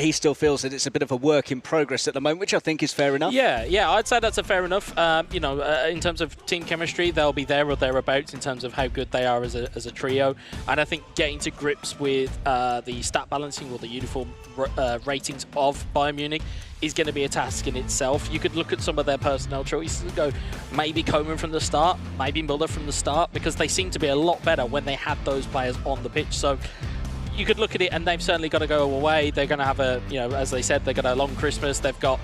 he still feels that it's a bit of a work in progress at the moment, which I think is fair enough. Yeah, I'd say that's a fair enough. In terms of team chemistry, they'll be there or thereabouts in terms of how good they are as a trio. And I think getting to grips with the stat balancing or the uniform ratings of Bayern Munich is going to be a task in itself. You could look at some of their personnel choices and go, maybe Koeman from the start, maybe Müller from the start, because they seem to be a lot better when they have those players on the pitch. So you could look at it, and they've certainly got to go away. They're going to have as they said, they've got a long Christmas. They've got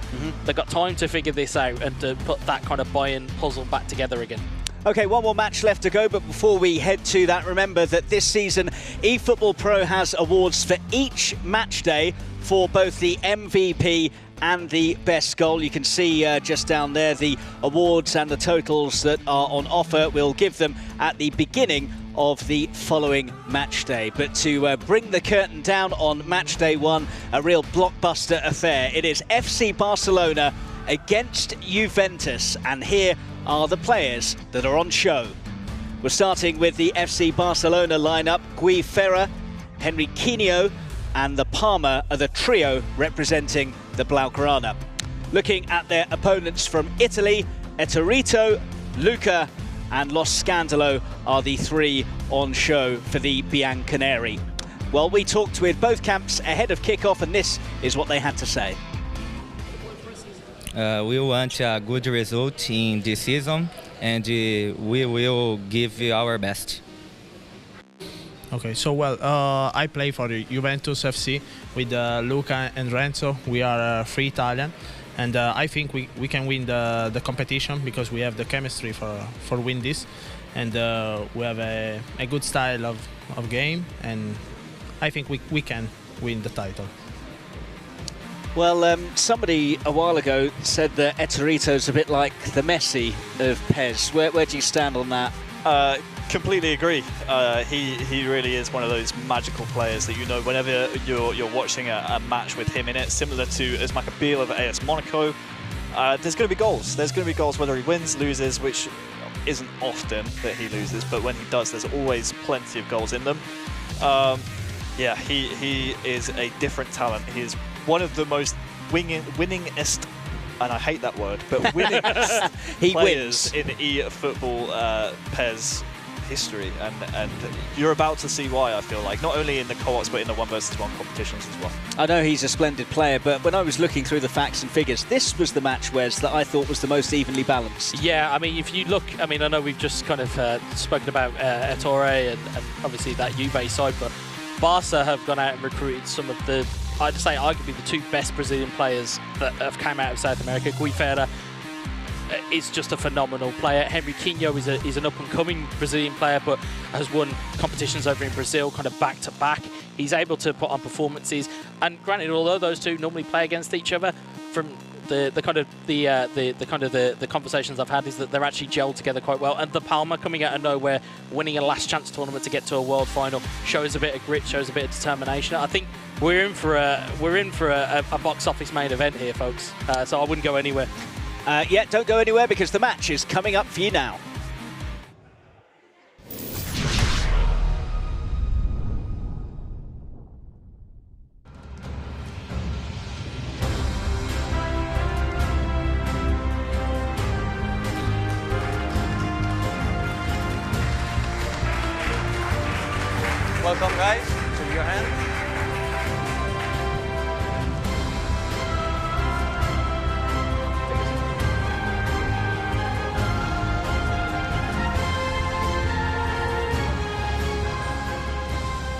time to figure this out and to put that kind of Bayern puzzle back together again. Okay, one more match left to go, but before we head to that, remember that this season eFootball.Pro has awards for each match day for both the MVP and the best goal. You can see just down there the awards and the totals that are on offer. We'll give them at the beginning of the following match day. But to bring the curtain down on match day one, a real blockbuster affair. It is FC Barcelona against Juventus, and here are the players that are on show. We're starting with the FC Barcelona lineup. Gui Ferrer, Henriquinho and the Palmer are the trio representing the Blaugrana. Looking at their opponents from Italy, Etorito, Luca and Lo Scandalo are the three on show for the Bianconeri. Well, we talked with both camps ahead of kickoff, and this is what they had to say. We want a good result in this season, and we will give our best. Okay, so I play for the Juventus FC with Luca and Renzo. We are free Italian, and I think we can win the competition because we have the chemistry for win this, and we have a good style of game, and I think we can win the title. Well, somebody a while ago said that Etorito's a bit like the Messi of PES. Where do you stand on that? Completely agree. He really is one of those magical players that, you know, whenever you're watching a match with him in it, similar to Ismail Kabil of AS Monaco, there's going to be goals. There's going to be goals whether he wins, loses, which isn't often that he loses, but when he does, there's always plenty of goals in them. Yeah, he is a different talent. He is one of the most winningest, and I hate that word, but winningest players in eFootball PES history, and you're about to see why, I feel like, not only in the co-ops but in the 1 versus 1 competitions as well. I know he's a splendid player, but when I was looking through the facts and figures, this was the match, Wes, that I thought was the most evenly balanced. Yeah, I mean, if you look, I mean, I know we've just kind of spoken about Ettore and obviously that Juve side, but Barca have gone out and recruited some of the, I'd say arguably the two best Brazilian players that have come out of South America. Gui Ferrer is just a phenomenal player. Henriquinho is an up-and-coming Brazilian player, but has won competitions over in Brazil kind of back-to-back. He's able to put on performances, and granted, although those two normally play against each other, from the conversations I've had is that they're actually gelled together quite well. And the Palmer coming out of nowhere, winning a last chance tournament to get to a world final, shows a bit of grit, shows a bit of determination. I think we're in for a box office main event here, folks. So I wouldn't go anywhere. Yeah, don't go anywhere because the match is coming up for you now. Welcome, guys. Show your hands.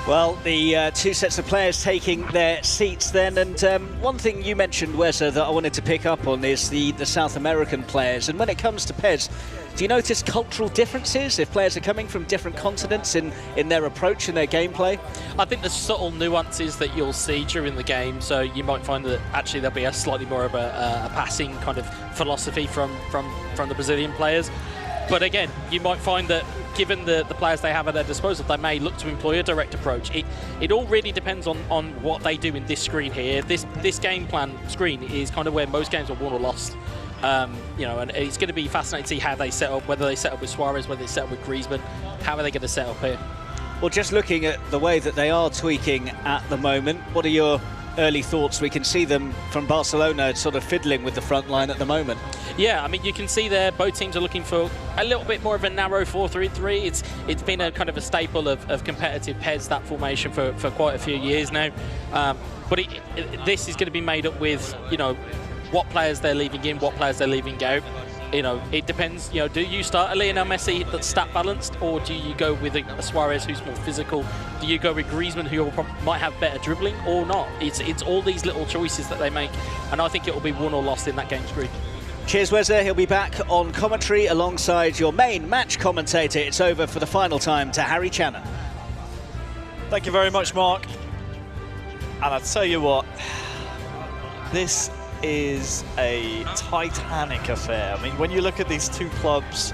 Well, the two sets of players taking their seats then, and one thing you mentioned, Wesa, that I wanted to pick up on is the South American players. And when it comes to PES, do you notice cultural differences if players are coming from different continents in their approach and their gameplay? I think there's subtle nuances that you'll see during the game, so you might find that actually there'll be a slightly more of a passing kind of philosophy from the Brazilian players. But again, you might find that given the players they have at their disposal, they may look to employ a direct approach. It all really depends on what they do in this screen here. This game plan screen is kind of where most games are won or lost. You know, and it's going to be fascinating to see how they set up, whether they set up with Suarez, whether they set up with Griezmann. How are they going to set up here? Well, just looking at the way that they are tweaking at the moment, what are your early thoughts? We can see them from Barcelona sort of fiddling with the front line at the moment. Yeah, I mean, you can see there both teams are looking for a little bit more of a narrow 4-3-3. It's been a kind of a staple of competitive PES, that formation, for quite a few years now. But this is going to be made up with, you know, what players they're leaving in, what players they're leaving out. You know, it depends. You know, do you start a Lionel Messi that's stat balanced, or do you go with a Suarez who's more physical? Do you go with Griezmann who might have better dribbling or not? It's all these little choices that they make, and I think it will be won or lost in that game's group. Cheers, Wezza. He'll be back on commentary alongside your main match commentator. It's over for the final time to Harry Channon. Thank you very much, Mark. And I'll tell you what, this is a titanic affair. I mean, when you look at these two clubs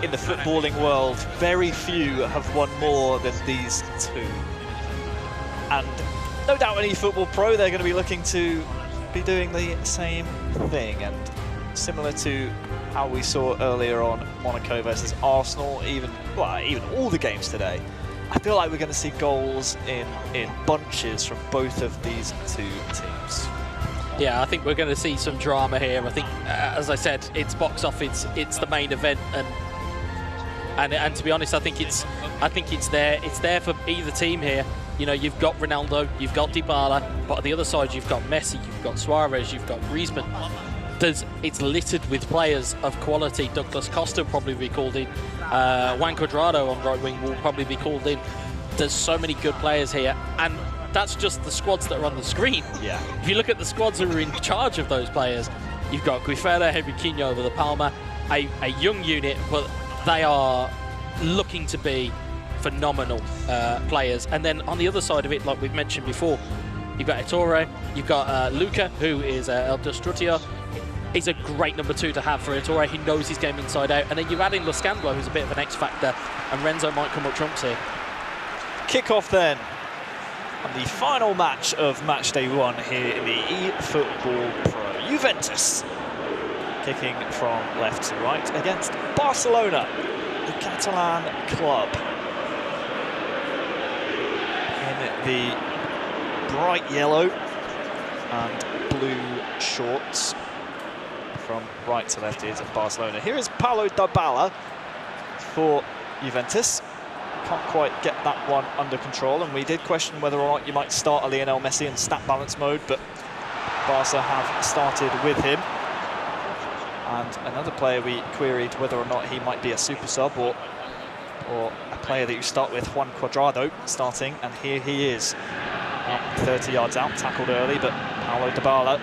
in the footballing world, very few have won more than these two. And no doubt in eFootball.Pro, they're going to be looking to be doing the same thing. And similar to how we saw earlier on Monaco versus Arsenal, even all the games today, I feel like we're going to see goals in bunches from both of these two teams. Yeah, I think we're going to see some drama here. I think, as I said, it's box office, it's the main event, and to be honest, I think it's there for either team here. You know, you've got Ronaldo, you've got Dybala, but on the other side you've got Messi, you've got Suarez, you've got Griezmann. It's littered with players of quality. Douglas Costa will probably be called in. Juan Cuadrado on right wing will probably be called in. There's so many good players here, and that's just the squads that are on the screen. Yeah. If you look at the squads who are in charge of those players, you've got Guifera, Henriquinho over the Palma, a young unit, but they are looking to be phenomenal players. And then on the other side of it, like we've mentioned before, you've got Ettore, you've got Luca, who is El Destrutio. He's a great number 2 to have for Ettore. He knows his game inside out. And then you add in Loscandlo, who's a bit of an X-factor, and Renzo might come up trumps here. Kick-off then. And the final match of match day 1 here in the eFootball.Pro. Juventus kicking from left to right against Barcelona, the Catalan club. In the bright yellow and blue shorts. From right to left is Barcelona. Here is Paulo Dybala for Juventus. Can't quite get that one under control, and we did question whether or not you might start a Lionel Messi in stat balance mode, but Barca have started with him. And another player we queried whether or not he might be a super sub or a player that you start with, Juan Cuadrado starting, and here he is. 30 yards out, tackled early, but Paulo Dybala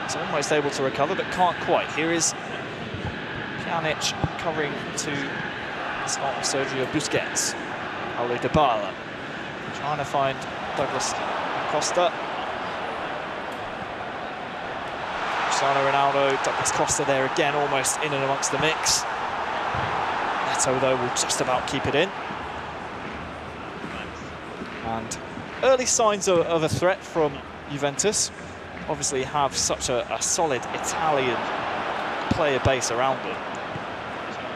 is almost able to recover, but can't quite. Here is Pjanic covering to Sergio Busquets. Paulo Dybala trying to find Douglas Costa. Cristiano Ronaldo, Douglas Costa there again, almost in and amongst the mix. Neto, though, will just about keep it in. And early signs of a threat from Juventus. Obviously have such a solid Italian player base around them,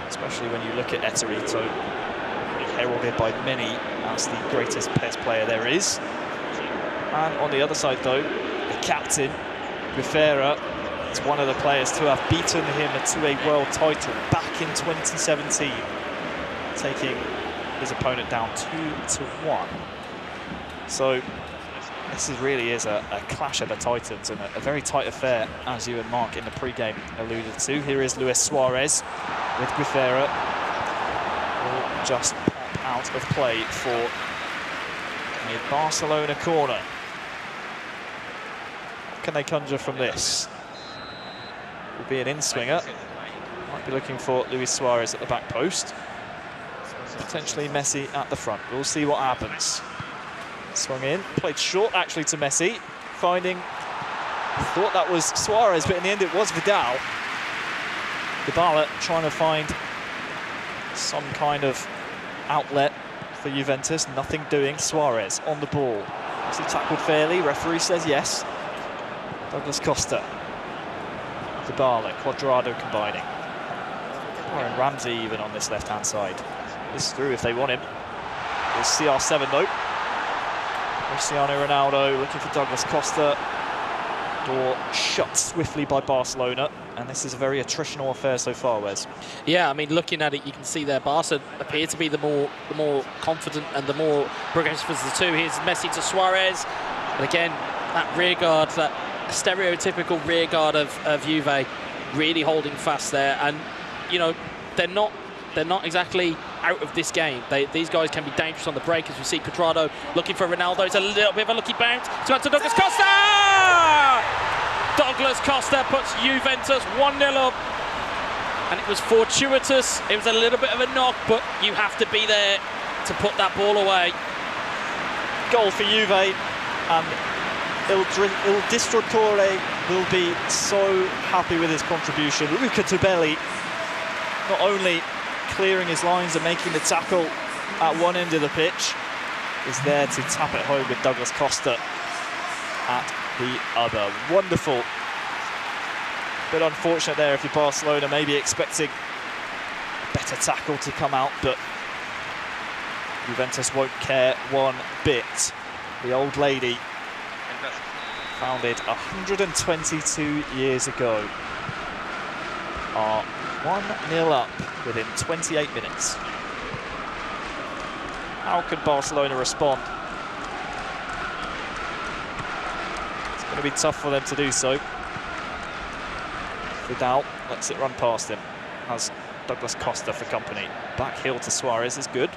especially when you look at Ettore, heralded by many as the greatest PES player there is. And on the other side, though, the captain, Guifera, is one of the players to have beaten him to a world title back in 2017, taking his opponent down 2-1. So this really is a clash of the titans and a very tight affair, as you and Mark in the pre-game alluded to. Here is Luis Suarez with Guifera. Will just pop out of play for a Barcelona corner. What can they conjure from this? Will be an in-swinger. Might be looking for Luis Suarez at the back post. Potentially Messi at the front. We'll see what happens. Swung in, played short actually to Messi, finding, thought that was Suarez, but in the end it was Vidal. Dybala trying to find some kind of outlet for Juventus, nothing doing. Suarez on the ball. Was he tackled fairly? Referee says yes. Douglas Costa. Dybala, Cuadrado combining. Aaron Ramsey even on this left-hand side. This is through if they want him. It's CR7 though. Cristiano Ronaldo looking for Douglas Costa. Door shut swiftly by Barcelona, and this is a very attritional affair so far, Wes. Yeah, I mean, looking at it, you can see there Barca appear to be the more confident and the more progressive of the two. Here's Messi to Suarez, and again, that rear guard, that stereotypical rear guard of Juve, really holding fast there. And you know, they're not exactly out of this game. These guys can be dangerous on the break, as we see Cuadrado looking for Ronaldo. It's a little bit of a lucky bounce. It's out to Douglas Costa! Douglas Costa puts Juventus 1-0 up. And it was fortuitous. It was a little bit of a knock, but you have to be there to put that ball away. Goal for Juve, and Il Distruttore will be so happy with his contribution. Luca Tubelli not only clearing his lines and making the tackle at one end of the pitch, is there to tap it home with Douglas Costa at the other. Wonderful. Bit unfortunate there if you're Barcelona, maybe expecting a better tackle to come out, but Juventus won't care one bit. The old lady, founded 122 years ago, are 1-0 up within 28 minutes. How can Barcelona respond? It's going to be tough for them to do so. Vidal lets it run past him. Has Douglas Costa for company. Back heel to Suarez is good.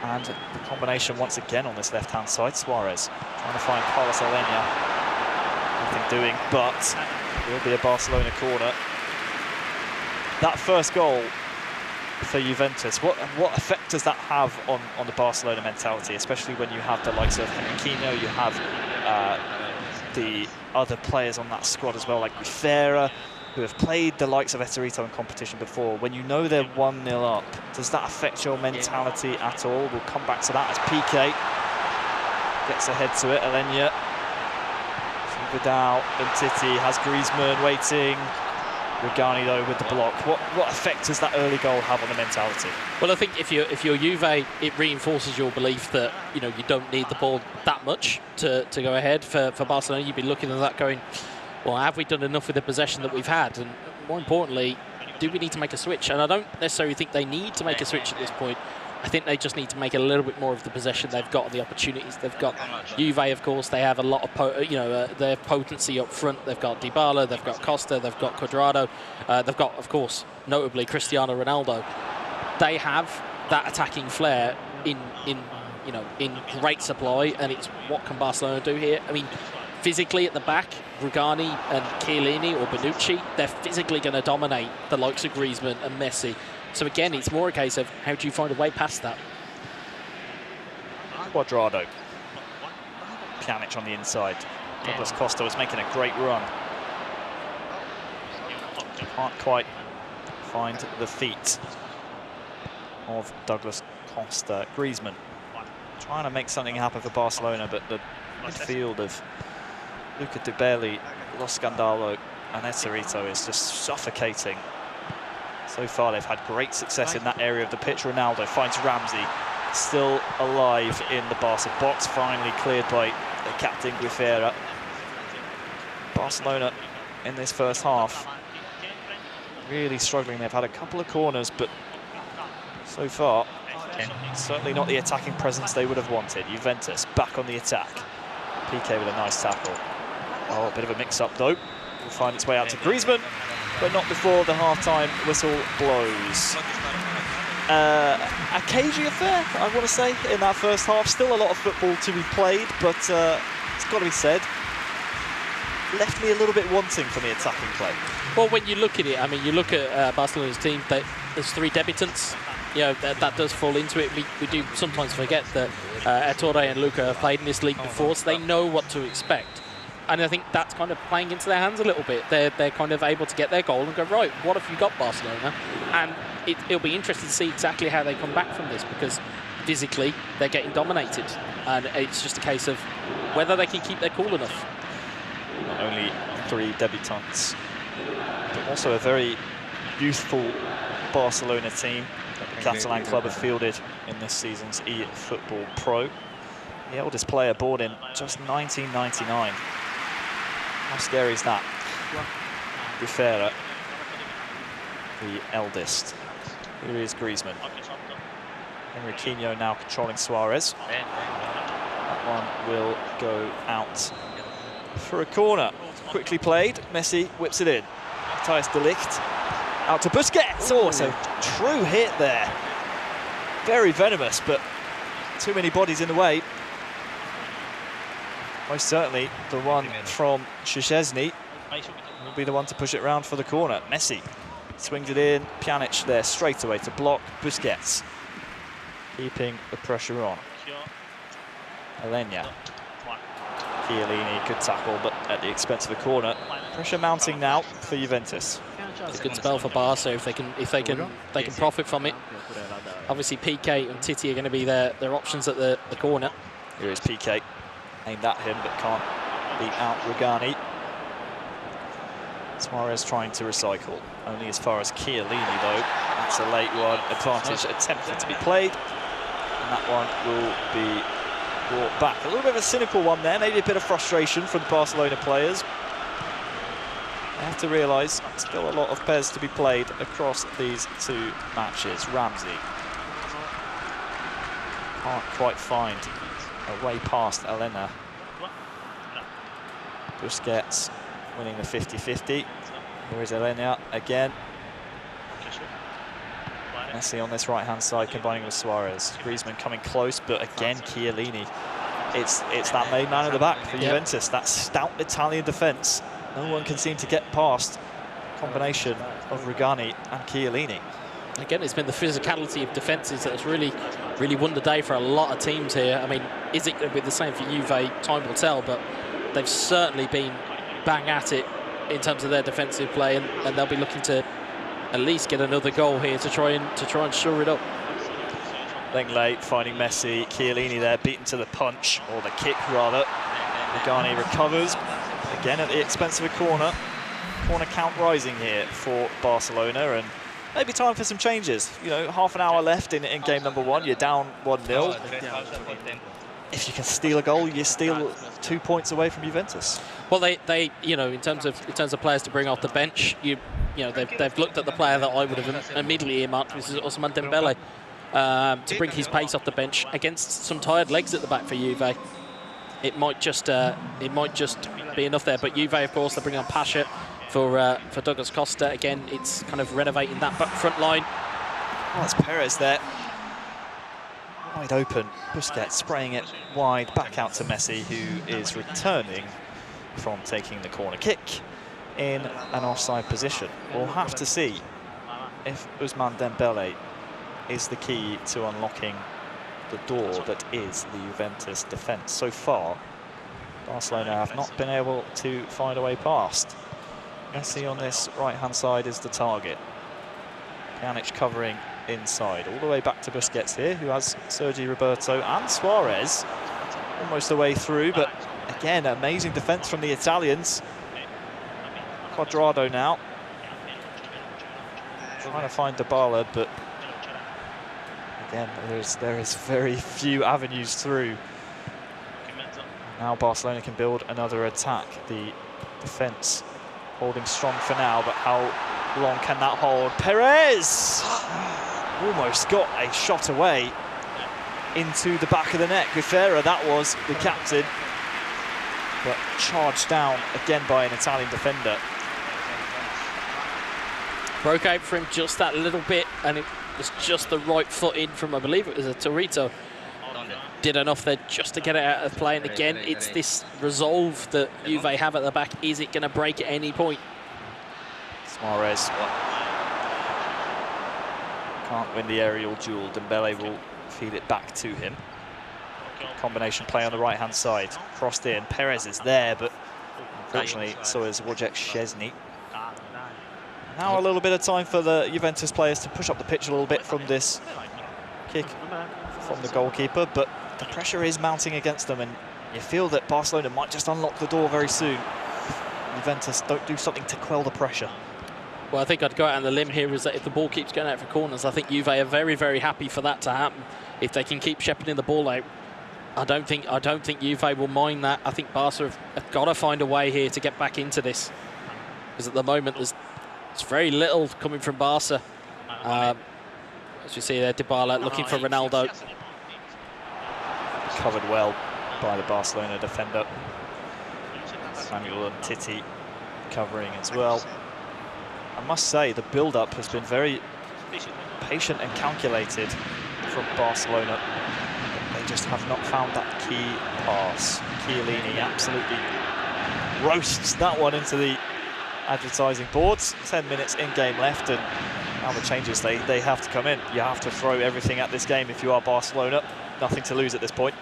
And the combination once again on this left-hand side. Suarez trying to find Carlos Alenia. Nothing doing, but it will be a Barcelona corner. That first goal for Juventus, what effect does that have on the Barcelona mentality, especially when you have the likes of Henriquinho, you have the other players on that squad as well, like Rivera, who have played the likes of Eterito in competition before. When you know they're 1-0 up, does that affect your mentality at all? We'll come back to that as PK gets ahead to it. Alenia, Vidal, and Titi has Griezmann waiting. Regani though with the block. What effect does that early goal have on the mentality? Well, I think if you're Juve, it reinforces your belief that you don't need the ball that much to go ahead. For Barcelona, you'd be looking at that going, well, have we done enough with the possession that we've had? And more importantly, do we need to make a switch? And I don't necessarily think they need to make a switch at this point. I think they just need to make a little bit more of the possession they've got, the opportunities they've got. Juve, of course, they have a lot of their potency up front. They've got Dybala, they've got Costa, they've got Cuadrado, they've got, of course, notably Cristiano Ronaldo. They have that attacking flair in great supply, and it's what can Barcelona do here? I mean, physically at the back, Rugani and Chiellini or Bonucci, they're physically going to dominate the likes of Griezmann and Messi. So again, it's more a case of how do you find a way past that? Cuadrado. Pjanic on the inside. Douglas Costa was making a great run. Can't quite find the feet of Douglas Costa. Griezmann trying to make something happen for Barcelona, but the midfield of Luca Tubelli, Lo Scandalo and Eterito is just suffocating. So far, they've had great success in that area of the pitch. Ronaldo finds Ramsey, still alive in the Barca box, finally cleared by the captain, Rivera. Barcelona in this first half really struggling. They've had a couple of corners, but so far, certainly not the attacking presence they would have wanted. Juventus back on the attack. PK with a nice tackle. Oh, a bit of a mix-up, though. Will find its way out to Griezmann, but not before the half-time whistle blows. A cagey affair, I want to say, in that first half. Still a lot of football to be played, but it's got to be said, left me a little bit wanting from the attacking play. Well, when you look at it, I mean, you look at Barcelona's team, there's 3 debutants. That does fall into it. We do sometimes forget that Ettore and Luca have played in this league before, so they know what to expect. And I think that's kind of playing into their hands a little bit. They're kind of able to get their goal and go, right, what have you got, Barcelona? And it'll be interesting to see exactly how they come back from this, because physically they're getting dominated. And it's just a case of whether they can keep their cool enough. Not only 3 debutants, but also a very youthful Barcelona team that the Catalan club have fielded in this season's eFootball.Pro. The eldest player born in just 1999. How scary is that? Bufera, the eldest. Here is Griezmann. Henriquinho now controlling Suarez. That one will go out for a corner. Quickly played. Messi whips it in. Matthijs de Ligt out to Busquets. Oh, it's a true hit there. Very venomous, but too many bodies in the way. Most certainly the one from Szczesny will be the one to push it round for the corner. Messi swings it in. Pjanic there straight away to block Busquets, keeping the pressure on. Alenia. Chiellini, good tackle, but at the expense of the corner. Pressure mounting now for Juventus. It's a good spell for Barca if they can profit from it. Obviously, Piqué and Titi are going to be their options at the corner. Here is Piqué, aimed at him, but can't beat out Rugani. Suarez trying to recycle, only as far as Chiellini though. That's a late one. Advantage attempted to be played, and that one will be brought back. A little bit of a cynical one there, maybe a bit of frustration from the Barcelona players. I have to realise still a lot of PES to be played across these two matches. Ramsey can't quite find a way past Elena. Busquets winning the 50-50. Here is Elena again. Messi on this right-hand side combining with Suarez. Griezmann coming close, but again Chiellini. It's that main man at the back for Juventus. That stout Italian defence. No one can seem to get past combination of Rugani and Chiellini. Again, it's been the physicality of defences that's really won the day for a lot of teams here. I mean, is it going to be the same for Juve? Time will tell, but they've certainly been bang at it in terms of their defensive play, and they'll be looking to at least get another goal here to try and shore it up. Lenglet finding Messi, Chiellini there beaten to the punch, or the kick rather. Rugani recovers, again at the expense of a corner. Corner count rising here for Barcelona, and maybe time for some changes. You know, half an hour left in game number one, you're down 1-0. If you can steal a goal, you steal 2 points away from Juventus. Well, they you know, in terms of players to bring off the bench, you know, they've looked at the player that I would have immediately earmarked, which is Ousmane Dembele, to bring his pace off the bench against some tired legs at the back for Juve. It might just be enough there. But Juve, of course, they bring on Pasha for Douglas Costa. Again, it's kind of renovating that front line. Oh, that's Perez there. Wide open. Busquets spraying it wide back out to Messi, who is returning from taking the corner kick in an offside position. We'll have to see if Ousmane Dembele is the key to unlocking the door that is the Juventus defence. So far, Barcelona have not been able to find a way past. Messi on this right-hand side is the target. Pjanic covering inside, all the way back to Busquets here, who has Sergi Roberto and Suarez almost the way through, but again, amazing defence from the Italians. Cuadrado now trying to find Dybala, but again, there is very few avenues through. Now Barcelona can build another attack. The defence holding strong for now, but how long can that hold? Perez almost got a shot away into the back of the net. Bufera, that was the captain, but charged down again by an Italian defender. Broke out for him just that little bit, and it was just the right foot in from, I believe it was a Torito. Did enough there just to get it out of play, and again, it's this resolve that Juve have at the back. Is it going to break at any point? Suarez can't win the aerial duel. Dembele will feed it back to him. Combination play on the right-hand side. Crossed in. Perez is there, but unfortunately, so is Wojciech Szczesny. Now a little bit of time for the Juventus players to push up the pitch a little bit from this kick from the goalkeeper, but the pressure is mounting against them, and you feel that Barcelona might just unlock the door very soon. Juventus don't do something to quell the pressure. Well, I think I'd go out on the limb here is that if the ball keeps going out for corners, I think Juve are very, very happy for that to happen. If they can keep shepherding the ball out, I don't think Juve will mind that. I think Barca have got to find a way here to get back into this, because at the moment there's very little coming from Barca. As you see there, Dybala looking for Ronaldo. Covered well by the Barcelona defender. Samuel and Titi covering as well. I must say the build-up has been very patient and calculated from Barcelona. They just have not found that key pass. Chiellini absolutely roasts that one into the advertising boards. 10 minutes in game left, and now the changes, they have to come in. You have to throw everything at this game if you are Barcelona. Nothing to lose at this point.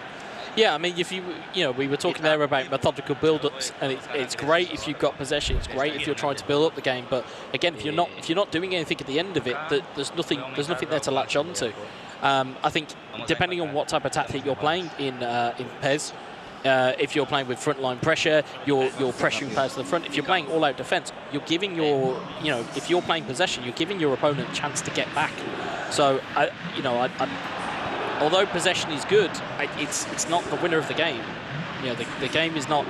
Yeah, I mean, if you know, we were talking there about methodical build-ups, and it's great if you've got possession. It's great if you're trying to build up the game. But again, if you're not doing anything at the end of it, there's nothing there to latch onto. I think depending on what type of tactic you're playing in PES, if you're playing with frontline pressure, you're pressuring players to the front. If you're playing all-out defence, you're giving if you're playing possession, you're giving your opponent a chance to get back. So although possession is good, it's not the winner of the game. You know, the game is not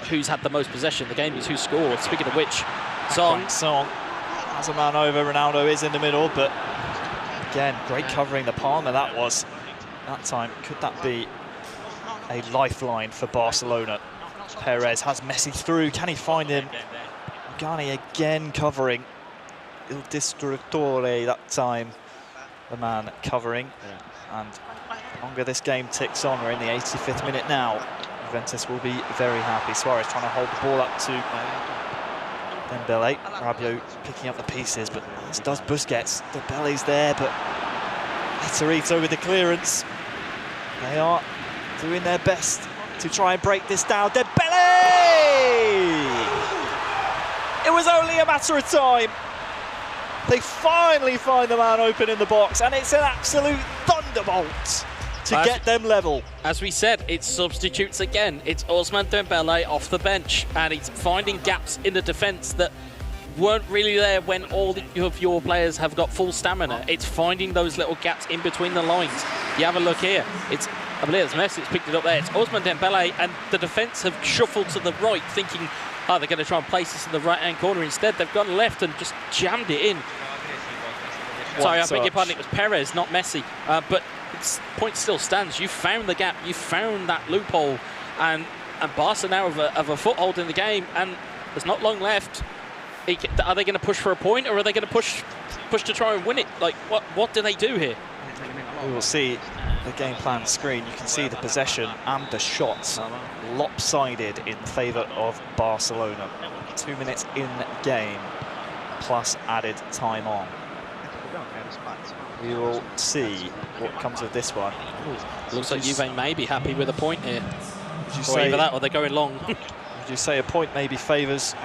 who's had the most possession. The game is who scored. Speaking of which, Song has a man over. Ronaldo is in the middle, but again, great covering the Palmer that was that time. Could that be a lifeline for Barcelona? Perez has Messi through. Can he find him? Gani again covering. Il Distruttore that time. The man covering. And the longer this game ticks on, we're in the 85th minute now. Juventus will be very happy. Suarez trying to hold the ball up to Dembele. Rabiot picking up the pieces, but as does Busquets. Dembele's there, but Torito with the clearance. They are doing their best to try and break this down. Dembele! It was only a matter of time. They finally find the man open in the box, and it's an absolute thunderbolt to get them level. As we said, it's substitutes again. It's Ousmane Dembele off the bench, and it's finding gaps in the defence that weren't really there when all of your players have got full stamina. It's finding those little gaps in between the lines. You have a look here. I believe it's Messi that's picked it up there. It's Ousmane Dembele, and the defence have shuffled to the right, thinking, oh, they're going to try and place this in the right-hand corner. Instead, they've gone left and just jammed it in. Sorry, I beg your pardon, it was Perez, not Messi. But point still stands. You found the gap, you found that loophole, and Barca now have a foothold in the game, and there's not long left. Are they going to push for a point, or are they going to push to try and win it? Like, what do they do here? We will see the game plan screen. You can see the possession and the shots lopsided in favour of Barcelona. 2 minutes in game, plus added time on. We will see what comes of this one. Looks like Juve may be happy with a point here. Would you or say either that, or they're going long. Would you say a point maybe favours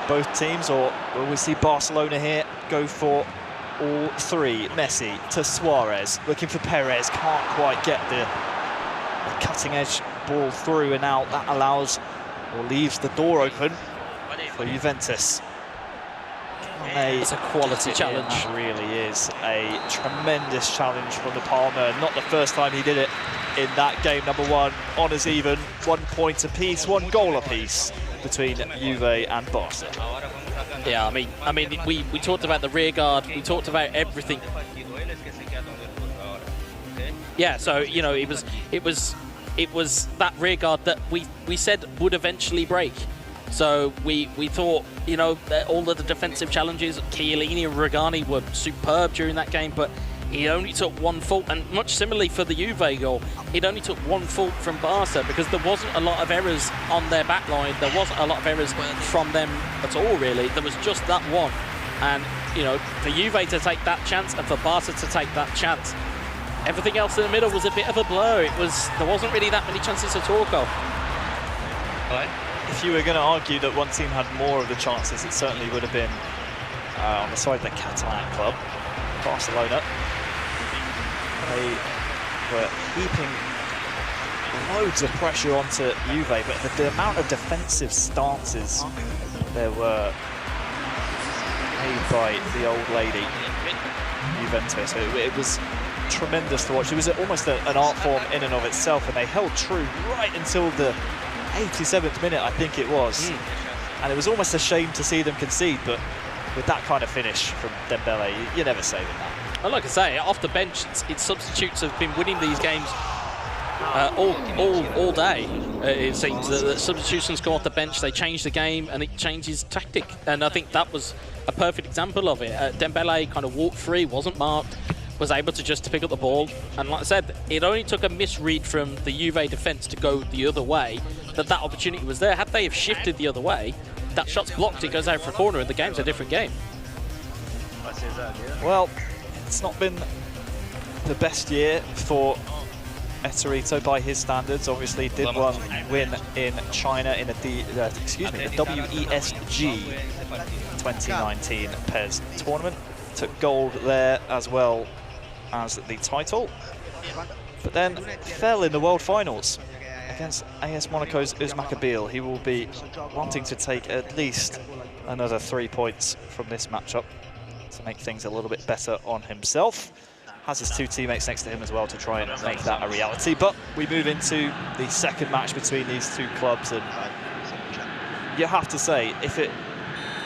both teams, or will we see Barcelona here go for all three? Messi to Suarez, looking for Perez, can't quite get the cutting-edge ball through, and out that allows or leaves the door open for Juventus. It's a quality challenge. It really is a tremendous challenge from the Palmer. Not the first time he did it in that game. Number one, honours even, 1 point apiece, 1 goal apiece between Juve and Barca. Yeah, I mean, we talked about the rear guard, we talked about everything. Yeah, so you know, it was that rear guard that we said would eventually break. So we thought, you know, that all of the defensive challenges, Chiellini and Regani were superb during that game, but he only took 1 fault, and much similarly for the Juve goal, it only took 1 fault from Barca, because there wasn't a lot of errors on their back line. There wasn't a lot of errors from them at all, really. There was just that one. And, you know, for Juve to take that chance and for Barca to take that chance, everything else in the middle was a bit of a blur. There wasn't really that many chances to talk of. If you were going to argue that one team had more of the chances, it certainly would have been on the side of the Catalan club, Barcelona. They were heaping loads of pressure onto Juve, but the amount of defensive stances there were made by the old lady, Juventus, it was tremendous to watch. It was almost an art form in and of itself, and they held true right until the 87th minute, I think it was. And it was almost a shame to see them concede, but with that kind of finish from Dembele, you never say that. Well, like I say, off the bench, its substitutes have been winning these games all day. It seems that the substitutions go off the bench, they change the game, and it changes tactic. And I think that was a perfect example of it. Dembele kind of walked free, wasn't marked, was able to just pick up the ball. And like I said, it only took a misread from the Juve defence to go the other way, that opportunity was there. Had they have shifted the other way, that shot's blocked, it goes out for a corner, and the game's a different game. Well, it's not been the best year for Eterito by his standards. Obviously did win in China in the WESG 2019 PES tournament. Took gold there as well as the title, but then fell in the World Finals against AS Monaco's Uzmakabil. He will be wanting to take at least another 3 points from this matchup to make things a little bit better on himself. Has his two teammates next to him as well to try and make that a reality. But we move into the second match between these two clubs, and you have to say,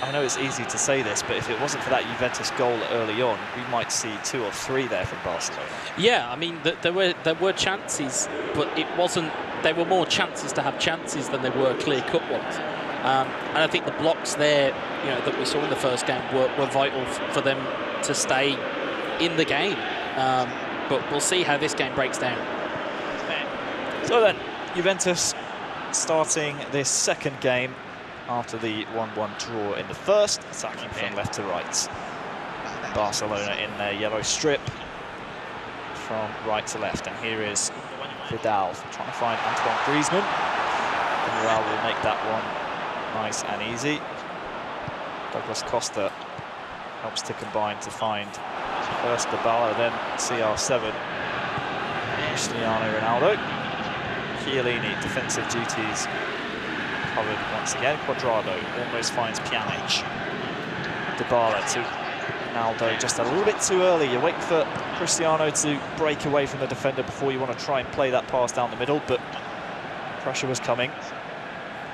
I know it's easy to say this, but if it wasn't for that Juventus goal early on, we might see 2 or 3 there from Barcelona. Yeah, I mean, there were chances, but it wasn't. There were more chances to have chances than there were clear-cut ones. And I think the blocks there, that we saw in the first game were vital for them to stay in the game. But we'll see how this game breaks down. So then, Juventus starting this second game after the 1-1 draw in the first, attacking from left to right. Barcelona in their yellow strip from right to left, and here is Vidal trying to find Antoine Griezmann. And Real will make that one nice and easy. Douglas Costa helps to combine to find first Dybala, then CR7, Cristiano Ronaldo. Chiellini, defensive duties covered once again. Cuadrado almost finds Pjanic. Dybala to Ronaldo just a little bit too early. You're waiting for Cristiano to break away from the defender before you want to try and play that pass down the middle, but pressure was coming.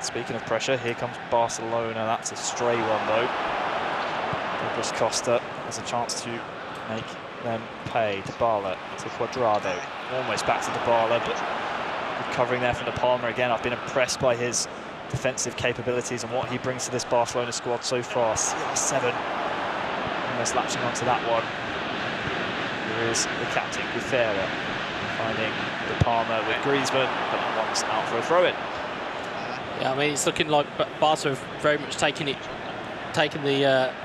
Speaking of pressure, here comes Barcelona. That's a stray one though. Douglas Costa has a chance to make them pay. Dybala to Cuadrado. Almost back to Dybala, but good covering there from the Palmer again. I've been impressed by his defensive capabilities and what he brings to this Barcelona squad so far. CR7 almost latching onto that one. Here is the captain, Gufera, finding the Palmer with Griezmann, but that one's out for a throw-in. Yeah, I mean, it's looking like Barca have very much taken the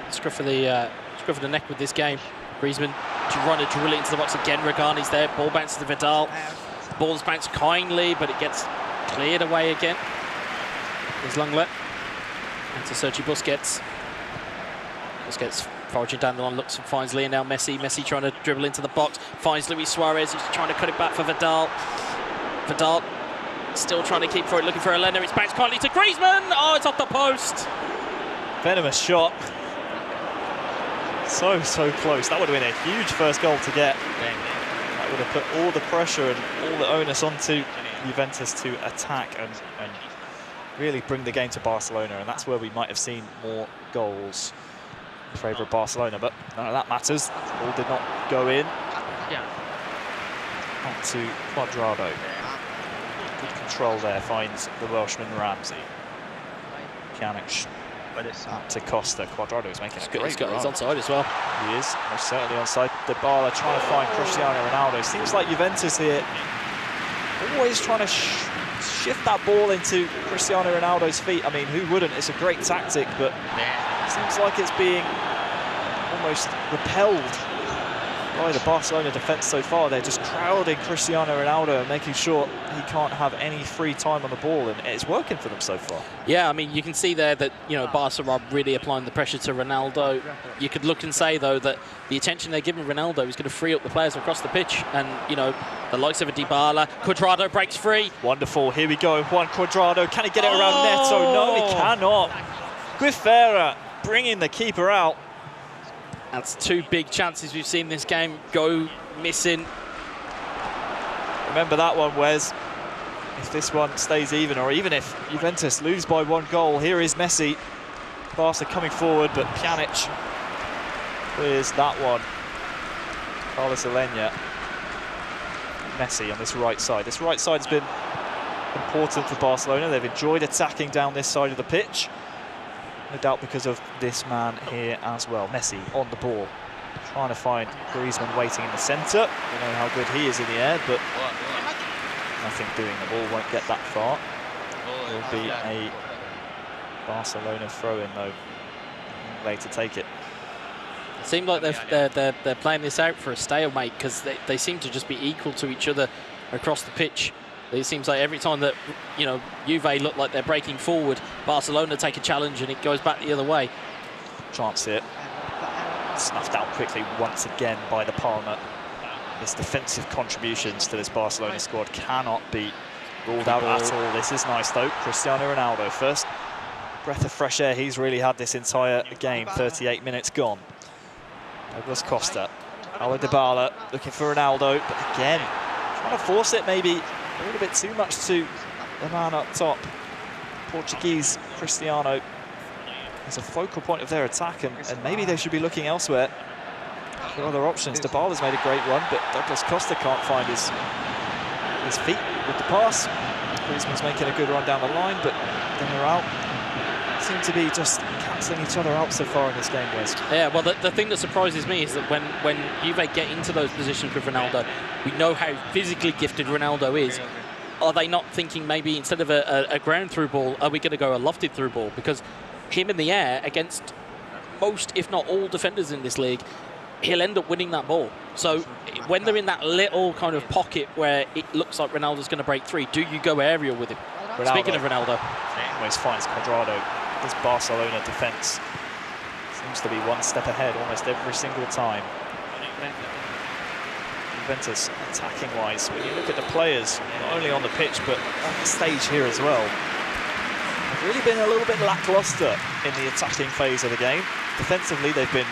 scruff of the neck with this game. Griezmann trying to drill it into the box again. Regani's there. Ball bounces to Vidal. Ball's bounced kindly, but it gets cleared away again. There's Lenglet. And to Sergio Busquets. Busquets foraging down the line, looks and finds Lionel Messi. Messi trying to dribble into the box. Finds Luis Suarez, who's trying to cut it back for Vidal. Vidal still trying to keep for it, looking for Elena. It's bounced kindly to Griezmann. Oh, it's off the post. Venomous shot. So close. That would have been a huge first goal to get. That would have put all the pressure and all the onus onto Juventus to attack and really bring the game to Barcelona, and that's where we might have seen more goals in favour of Barcelona, but none of that matters. The ball did not go in. On to Cuadrado. Good control there, finds the Welshman Ramsey. Pjanic to Costa. Cuadrado is making a great run. He's onside as well. He is, most certainly onside. Dybala trying to find Cristiano Ronaldo. Seems like Juventus here always trying to shift that ball into Cristiano Ronaldo's feet. I mean, who wouldn't? It's a great tactic, but it seems like it's being almost repelled by the Barcelona defence so far. They're just crowding Cristiano Ronaldo and making sure he can't have any free time on the ball, and it's working for them so far. Yeah, I mean, you can see there that, Barca are really applying the pressure to Ronaldo. You could look and say, though, that the attention they're giving Ronaldo is going to free up the players across the pitch, and, the likes of a Dybala. Cuadrado breaks free. Wonderful, here we go, Juan Cuadrado. Can he get it around Neto? No, he cannot. Gufera bringing the keeper out. That's two big chances we've seen this game go missing. Remember that one, Wes. If this one stays even, or even if Juventus lose by 1 goal, here is Messi. Barca coming forward, but Pjanic clears that one. Carlos Alenya. Messi on this right side. This right side's been important for Barcelona. They've enjoyed attacking down this side of the pitch. No doubt because of this man here as well. Messi on the ball, trying to find Griezmann waiting in the centre. We know how good he is in the air, but nothing doing. The ball won't get that far. It will be a Barcelona throw-in though. Way to take it. It seems like they're playing this out for a stalemate, because they seem to just be equal to each other across the pitch. It seems like every time that, you know, Juve look like they're breaking forward, Barcelona take a challenge and it goes back the other way. Chance here. Snuffed out quickly once again by the Palma. His defensive contributions to this Barcelona squad cannot be ruled out at all. This is nice though. Cristiano Ronaldo first. Breath of fresh air he's really had this entire game. 38 minutes gone. Douglas Costa. Paulo Dybala looking for Ronaldo, but again, trying to force it maybe a little bit too much to the man up top. Portuguese Cristiano is a focal point of their attack, and maybe they should be looking elsewhere for other options. Dybala's made a great run, but Douglas Costa can't find his feet with the pass. Griezmann's making a good run down the line, but then they're out. Seem to be just cancelling each other out so far in this game, Wes. Yeah, well, the thing that surprises me is that when Juve get into those positions with Ronaldo, we know how physically gifted Ronaldo is. Are they not thinking maybe instead of a ground through ball, are we going to go a lofted through ball? Because him in the air against most, if not all, defenders in this league, he'll end up winning that ball. So when they're in that little kind of pocket where it looks like Ronaldo's going to break free, do you go aerial with him? Ronaldo. Speaking of Ronaldo. Always finds Cuadrado. This Barcelona defence seems to be one step ahead almost every single time. Juventus, attacking-wise, when you look at the players, not only on the pitch, but on the stage here as well, they've really been a little bit lacklustre in the attacking phase of the game. Defensively, they've been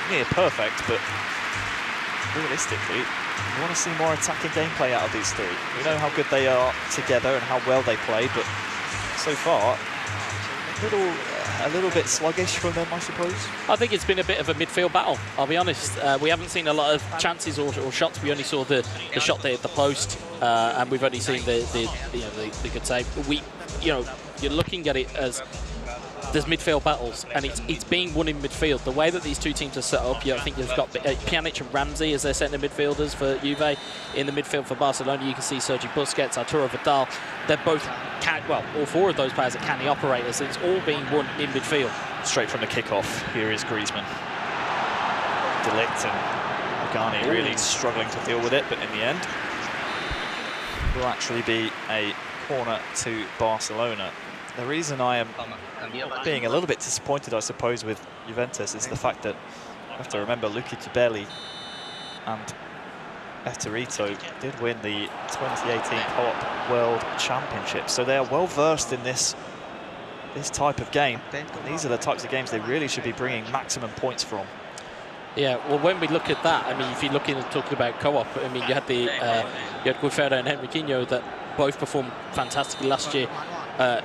near perfect, but realistically, you want to see more attacking gameplay out of these three. We know how good they are together and how well they play, but so far, a little bit sluggish from them, I suppose. I think it's been a bit of a midfield battle, I'll be honest. We haven't seen a lot of chances or shots. We only saw the shot there at the post, and we've only seen the good save. You're looking at it as there's midfield battles, and it's being won in midfield. The way that these two teams are set up, I think you've got Pjanic and Ramsey as their centre midfielders for Juve. In the midfield for Barcelona, you can see Sergi Busquets, Arturo Vidal. They're both, all four of those players are canny operators, and it's all being won in midfield. Straight from the kickoff, here is Griezmann. De Ligt and Pagani really struggling to deal with it, but in the end, it will actually be a corner to Barcelona. The reason I am being a little bit disappointed, I suppose, with Juventus is the fact that you have to remember Luca Tubelli and Eterito did win the 2018 Co-op World Championship, so they are well versed in this type of game. And these are the types of games they really should be bringing maximum points from. Yeah, well, when we look at that, I mean, if you're talking about co-op, I mean, you had Guifero and Henriquinho that both performed fantastically last year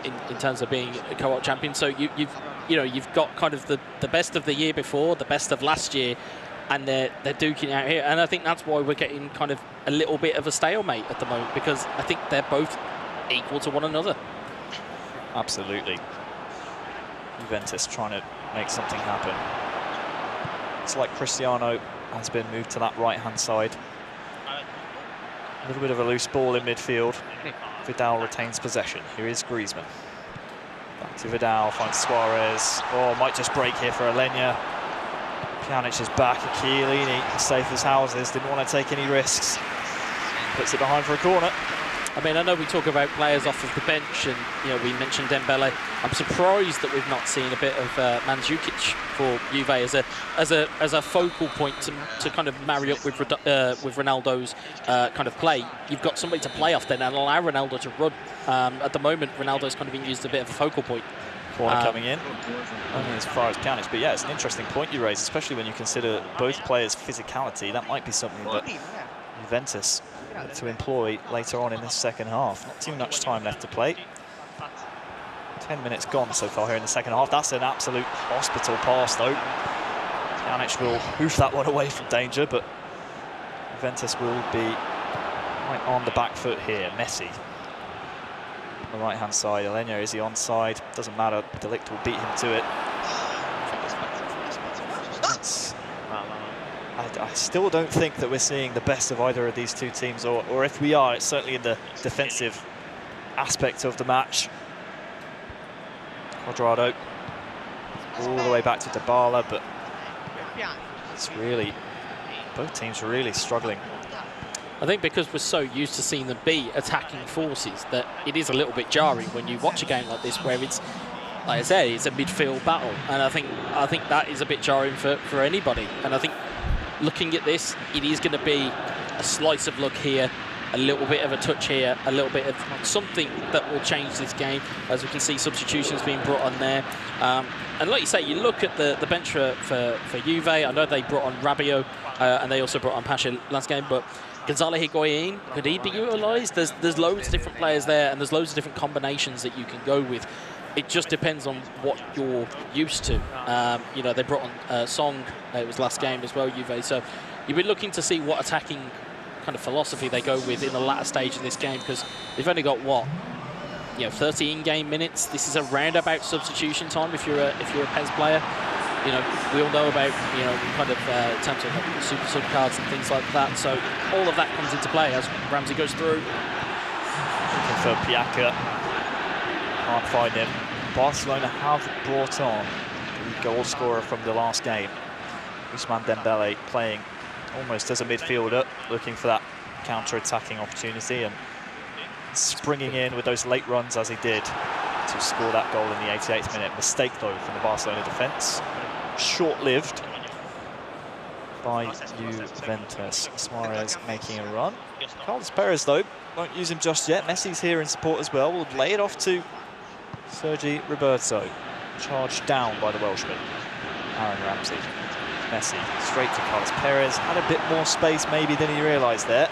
in terms of being a co-op champion. So you've got kind of the best of the year before, the best of last year, and they're duking out here. And I think that's why we're getting kind of a little bit of a stalemate at the moment, because I think they're both equal to one another. Absolutely. Juventus trying to make something happen. It's like Cristiano has been moved to that right-hand side. A little bit of a loose ball in midfield. Vidal retains possession. Here is Griezmann. Back to Vidal, finds Suarez. Oh, might just break here for Alenya. Pjanic is back. Chiellini, safe as houses, didn't want to take any risks. Puts it behind for a corner. I mean, I know we talk about players off of the bench, and we mentioned Dembele. I'm surprised that we've not seen a bit of Mandzukic for Juve as a focal point to kind of marry up with Ronaldo's kind of play. You've got somebody to play off then and allow Ronaldo to run. At the moment, Ronaldo's kind of been used as a bit of a focal point. Corner coming in, only as far as Pjanic, but yeah, it's an interesting point you raise, especially when you consider both players' physicality. That might be something that Juventus to employ later on in this second half. Not too much time left to play. 10 minutes gone so far here in the second half. That's an absolute hospital pass though. Pjanic will hoof that one away from danger, but Juventus will be right on the back foot here. Messi on the right-hand side. Elena, is he onside? Doesn't matter. De Ligt will beat him to it. I still don't think that we're seeing the best of either of these two teams, or if we are, it's certainly in the defensive aspect of the match. Cuadrado all the way back to Dybala, but it's really, both teams are really struggling. I think because we're so used to seeing them be attacking forces that it is a little bit jarring when you watch a game like this where it's, like I said, it's a midfield battle, and I think that is a bit jarring for anybody. And I think looking at this, it is going to be a slice of luck here, a little bit of a touch here, a little bit of something that will change this game, as we can see substitutions being brought on there. And like you say, you look at the bench for Juve. I know they brought on Rabiot, and they also brought on Pasha last game, but Gonzalo Higuain, could he be utilised? There's loads of different players there, and there's loads of different combinations that you can go with. It just depends on what you're used to. You know, they brought on Song, it was last game as well, Juve. So you'll be looking to see what attacking kind of philosophy they go with in the latter stage of this game, because they've only got, what, 30 in-game minutes. This is a roundabout substitution time if you're a PES player. You know, we all know about, kind of in terms of like super sub cards and things like that. So all of that comes into play as Ramsey goes through. Looking for Piaka. Can't find him. Barcelona have brought on the goal scorer from the last game, Ousmane Dembele, playing almost as a midfielder, looking for that counter-attacking opportunity and springing in with those late runs as he did to score that goal in the 88th minute. Mistake though from the Barcelona defence. Short-lived by Juventus. Suarez making a run. Carlos Perez though won't use him just yet. Messi's here in support as well. Will lay it off to Sergi Roberto. Charged down by the Welshman. Aaron Ramsey. Messi straight to Carlos Perez. Had a bit more space maybe than he realised there.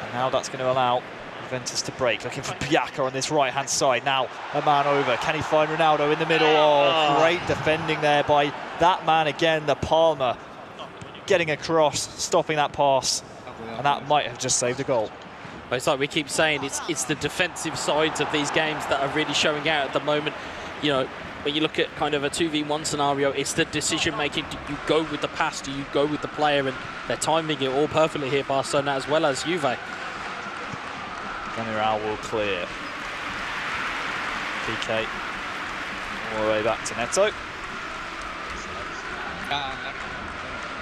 And now that's going to allow Juventus to break. Looking for Piaka on this right-hand side. Now a man over. Can he find Ronaldo in the middle? Oh, great defending there by that man again, the Palmer. Getting across, stopping that pass. And that might have just saved a goal. But it's like we keep saying, it's the defensive sides of these games that are really showing out at the moment. When you look at kind of a 2v1 scenario, it's the decision-making. Do you go with the pass? Do you go with the player? And they're timing it all perfectly here, Barcelona, as well as Juve. General will clear. PK all the way back to Neto.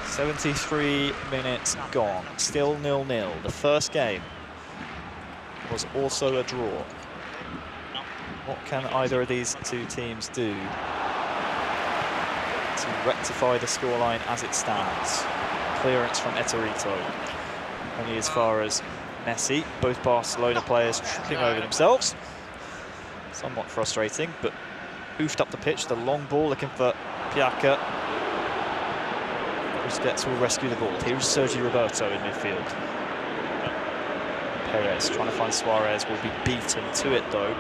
73 minutes gone. Still 0-0. The first game was also a draw. What can either of these two teams do to rectify the scoreline as it stands? Clearance from Etorito. Only as far as Messi. Both Barcelona players tripping over themselves. Somewhat frustrating, but hoofed up the pitch. The long ball looking for Piaka. Busquets will rescue the ball. Here's Sergi Roberto in midfield. Perez trying to find Suarez, will be beaten to it though.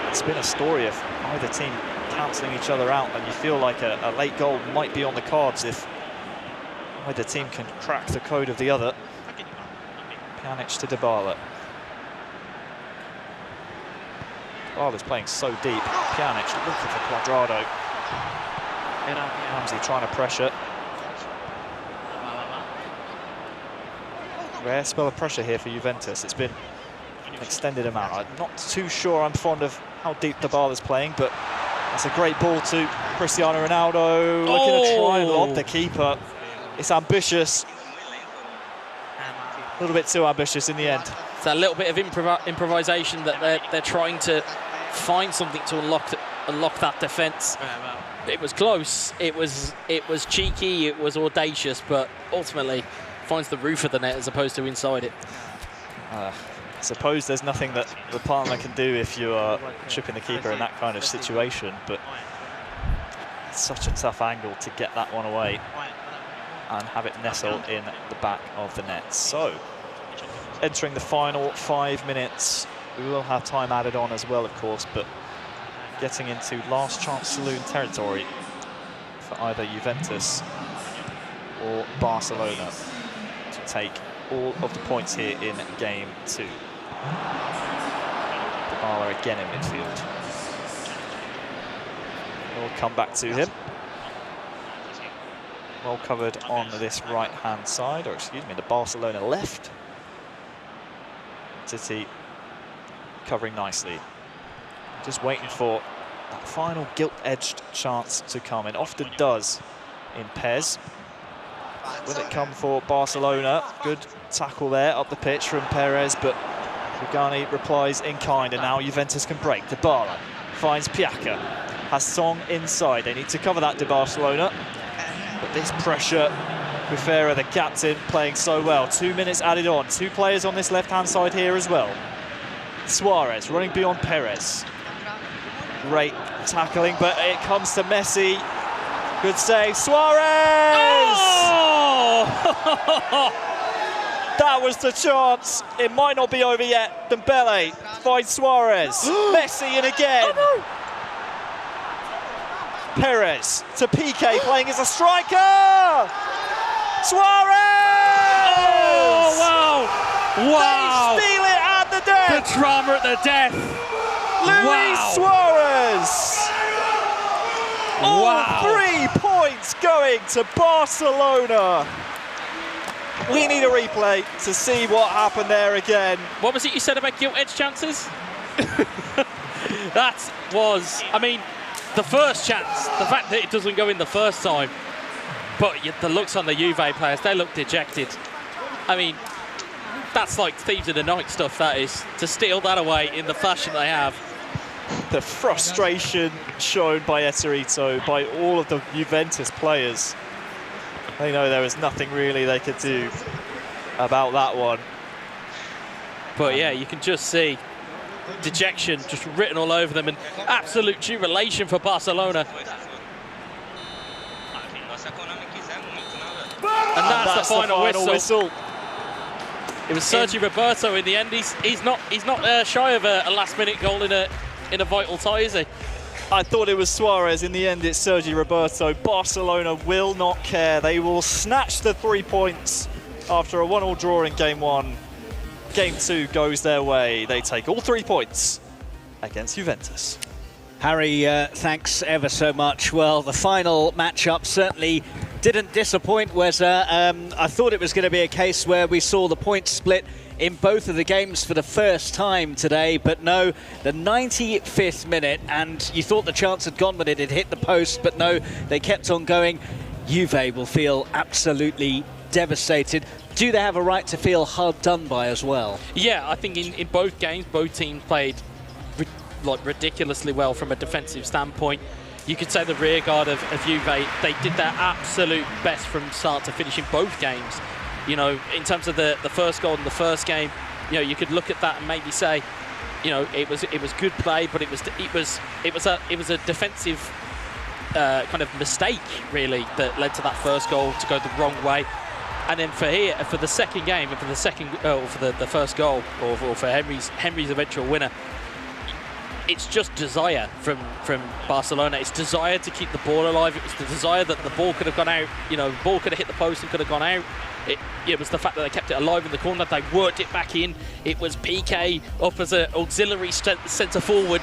It's been a story of either team cancelling each other out, and you feel like a late goal might be on the cards if either team can crack the code of the other. Pjanic to Dybala. Dybala's playing so deep. Pjanic looking for Cuadrado. Ramsey trying to pressure. Rare spell of pressure here for Juventus. It's been an extended amount. I'm not too sure I'm fond of how deep Dybala's playing, but that's a great ball to Cristiano Ronaldo. Looking to try and lob the keeper. It's ambitious. A little bit too ambitious in the end. It's a little bit of improvisation that they're trying to find something to unlock that defence. It was close. It was cheeky. It was audacious, but ultimately finds the roof of the net as opposed to inside it. I suppose there's nothing that the partner can do if you are tripping the keeper in that kind of situation, but it's such a tough angle to get that one away and have it nestle in the back of the net. So, entering the final 5 minutes, we will have time added on as well, of course, but getting into last chance saloon territory for either Juventus or Barcelona to take all of the points here in game 2. Dybala again in midfield. We'll come back to him. Well covered on this right-hand side, or excuse me, the Barcelona left. City covering nicely. Just waiting for that final gilt-edged chance to come. It often does in PES. Will it come for Barcelona? Good tackle there up the pitch from Perez, but Rugani replies in kind, and now Juventus can break. Dybala finds Piaka. Has Song inside. They need to cover that to Barcelona. But this pressure, Guifera, the captain, playing so well. 2 minutes added on. 2 players on this left-hand side here as well. Suarez running beyond Perez. Great tackling, but it comes to Messi. Good save. Suarez! Oh! That was the chance. It might not be over yet. Dembele finds Suarez. Messi in again. Oh, no. Perez to Piqué, playing as a striker. Suarez! Oh, wow! Wow! They steal it at the death. The drama at the death. Luis Suarez. All 3 points going to Barcelona. We need a replay to see what happened there again. What was it you said about gilt-edged chances? That was, I mean, the first chance, the fact that it doesn't go in the first time, but the looks on the Juve players, they look dejected. I mean, that's like thieves in the night stuff, that is, to steal that away in the fashion they have. The frustration shown by Eterito, by all of the Juventus players. They know there was nothing really they could do about that one. But yeah, you can just see dejection just written all over them, and absolute jubilation for Barcelona. And that's the final whistle. It was Sergi Roberto in the end. He's not shy of a last-minute goal in a vital tie, is he? I thought it was Suarez. In the end, it's Sergi Roberto. Barcelona will not care. They will snatch the 3 points after a 1-1 draw in game 1. Game 2 goes their way. They take all 3 points against Juventus. Harry, thanks ever so much. Well, the final matchup certainly didn't disappoint, Weza. I thought it was going to be a case where we saw the points split in both of the games for the first time today, but no, the 95th minute, and you thought the chance had gone when it had hit the post, but no, they kept on going. Juve will feel absolutely devastated. Do they have a right to feel hard done by as well? Yeah, I think in both games, both teams played ridiculously well from a defensive standpoint. You could say the rear guard of Juve, they did their absolute best from start to finish in both games. You know, in terms of the first goal in the first game, you know, you could look at that and maybe say, you know, it was good play, but it was a defensive kind of mistake really that led to that first goal to go the wrong way. And then for the second game, and for the first goal, or for Henry's eventual winner, it's just desire from Barcelona. It's desire to keep the ball alive. It was the desire that the ball could have gone out. You know, the ball could have hit the post and could have gone out. It was the fact that they kept it alive in the corner. They worked it back in. It was Piqué up as an auxiliary centre forward,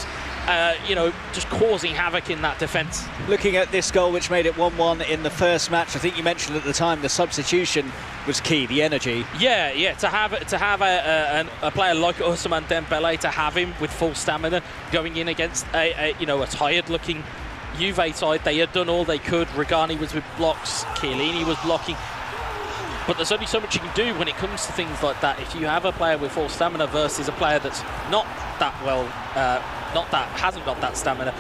you know, just causing havoc in that defence. Looking at this goal, which made it 1-1 in the first match, I think you mentioned at the time the substitution was key, the energy. Yeah. To have a player like Ousmane Dembele, to have him with full stamina going in against a tired-looking Juve side. They had done all they could. Rugani was with blocks. Chiellini was blocking. But there's only so much you can do when it comes to things like that. If you have a player with full stamina versus a player that's not that well, hasn't got that stamina,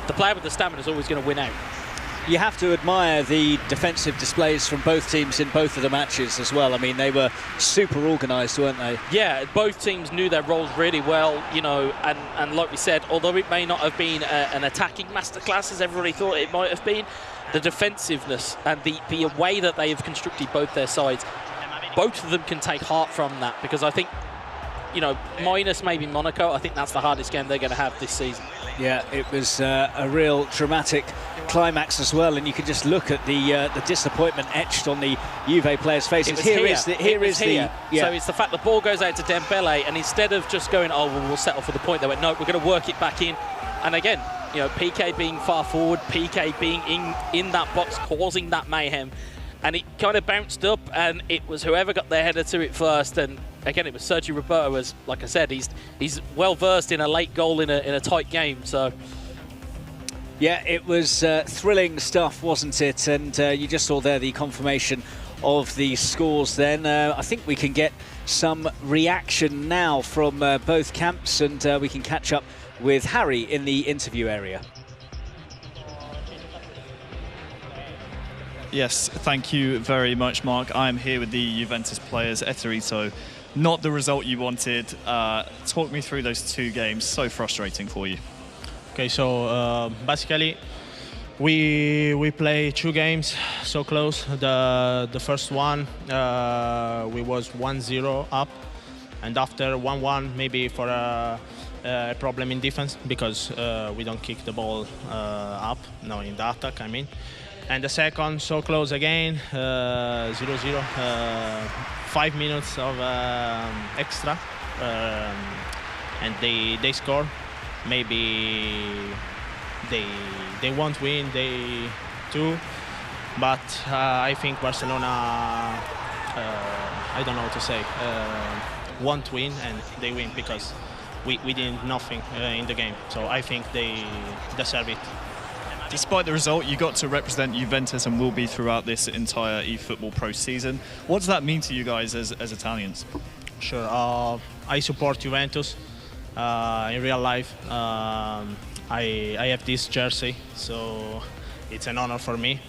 the player with the stamina is always going to win out. you have to admire the defensive displays from both teams in both of the matches as well. I mean, they were super organised, weren't they? Yeah, both teams knew their roles really well, you know, and like we said, although it may not have been an attacking masterclass as everybody thought it might have been, the defensiveness and the way that they have constructed both their sides, both of them can take heart from that, because I think, you know, minus maybe Monaco, I think that's the hardest game they're going to have this season. Yeah, it was a real dramatic climax as well, and you can just look at the disappointment etched on the Juve players' faces. So it's the fact the ball goes out to Dembele, and instead of just going, oh, well, we'll settle for the point, they went, no, we're going to work it back in. And again, you know, PK being far forward, PK being in that box, causing that mayhem, and it kind of bounced up, and it was whoever got their header to it first. And again, it was Sergio Roberto, as like I said, he's well versed in a late goal in a tight game. So yeah, it was thrilling stuff, wasn't it? And you just saw there the confirmation of the scores. Then I think we can get some reaction now from both camps, and we can catch up with Harry in the interview area. Yes, thank you very much, Mark. I'm here with the Juventus players. Eterito, not the result you wanted. Talk me through those two games. So frustrating for you. Okay, so basically we play two games so close. The first one we was 1-0 up, and after 1-1 maybe for a problem in defense, because we don't kick the ball up, no, in the attack I mean. And the second, so close again, 0-0, 5 minutes of extra, and they score. Maybe they won't win, they too, but I think Barcelona, I don't know what to say, won't win, and they win because we did nothing in the game. So I think they deserve it. Despite the result, you got to represent Juventus and will be throughout this entire eFootball.Pro season. What does that mean to you guys as Italians? Sure, I support Juventus in real life. I have this jersey, so it's an honor for me.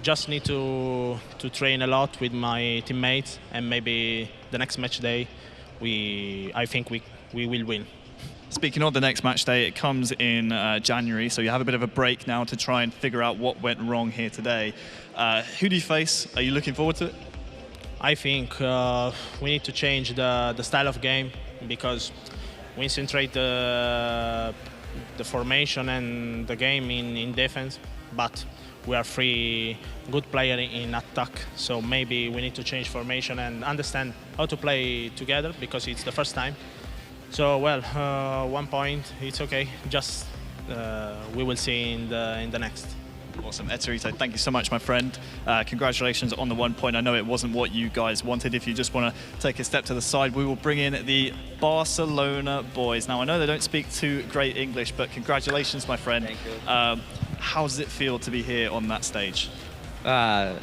Just need to train a lot with my teammates, and maybe the next match day, I think we will win. Speaking of the next match day, it comes in January, so you have a bit of a break now to try and figure out what went wrong here today. Who do you face? Are you looking forward to it? I think we need to change the style of game, because we concentrate the formation and the game in defense, but we are three good players in attack, so maybe we need to change formation and understand how to play together, because it's the first time. So, well, 1 point, it's okay. Just we will see in the next. Awesome. Eterito, thank you so much, my friend. Congratulations on the 1 point. I know it wasn't what you guys wanted. If you just want to take a step to the side, we will bring in the Barcelona boys. Now, I know they don't speak too great English, but congratulations, my friend. Thank you. How does it feel to be here on that stage? I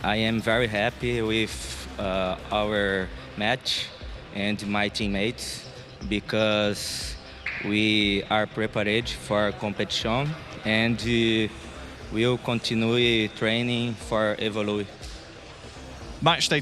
am very happy with our match and my teammates, because we are prepared for competition, and we'll continue training for evolve. Match day